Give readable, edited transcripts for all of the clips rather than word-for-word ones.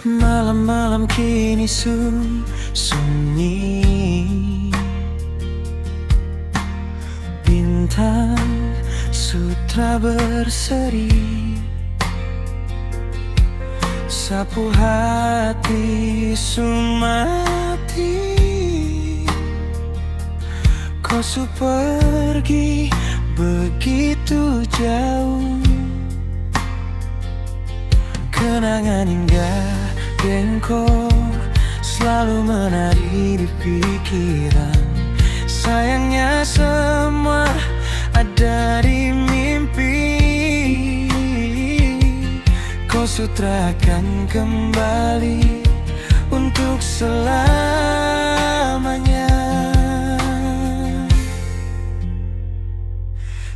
Malam-malam kini sunyi, bintang sutra berseri, sapu hati sun mati. Kau su pergi begitu jauh, kenangan indah engkau selalu menari di pikiran. Sayangnya semua ada di mimpi. Kau sutrakan kembali untuk selamanya.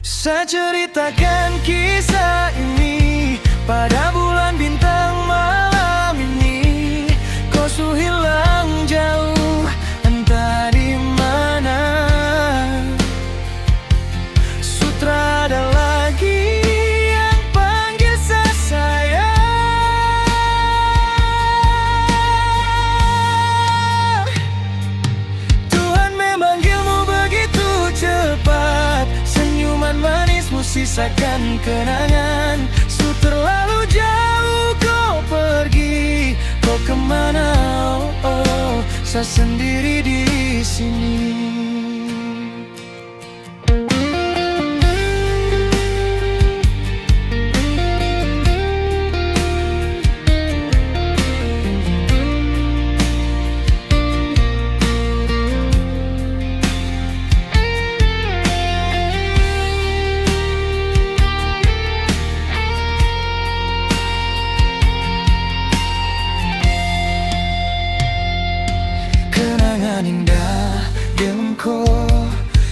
Saya ceritakan kisah ini pada bulan bintang malam ini. Kau su hilang jauh entah di mana. Sutra ada lagi yang panggil saya. Tuhan memanggilmu begitu cepat, senyuman manismu sisakan kenangan. Su terlalu jauh kau pergi, kau kemana? Oh, saya sendiri di sini. Indah engkau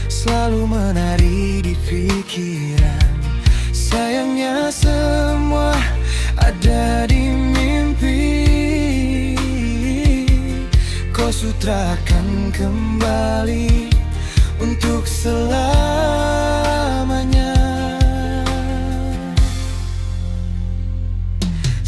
selalu menari di pikiran. Sayangnya semua ada di mimpi. Kau sutrakan kembali untuk selamanya.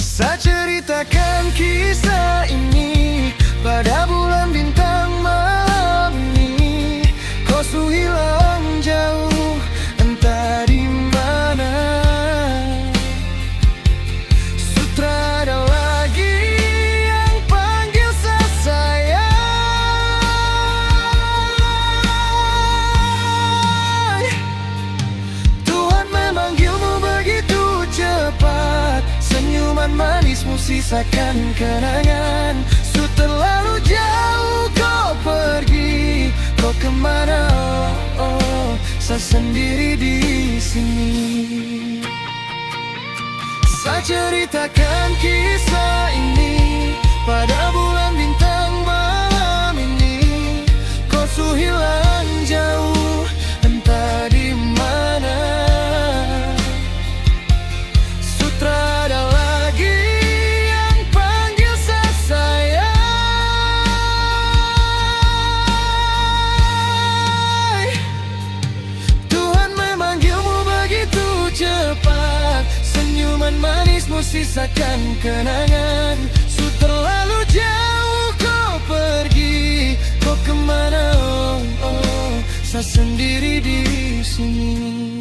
Saya ceritakan kisah ini pada bulan bintang malam ini. Kau su hilang jauh entah di mana. Sutra ada lagi yang panggil saya. Tuhan memanggilmu begitu cepat, senyuman manismu sisakan kenangan. Su terlalu jauh kau pergi, kau kemana? Oh, saya sendiri di sini. Saya ceritakan kisah ini pada bulan bintang malam ini. Kau su hilang jauh entah di mana. Sutra ada lagi yang panggil saya. Tuhan memanggilmu begitu cepat, senyuman manismu sisakan kenangan. Su terlalu jauh kau pergi, kau kemana? Oh, saya sendiri di sini.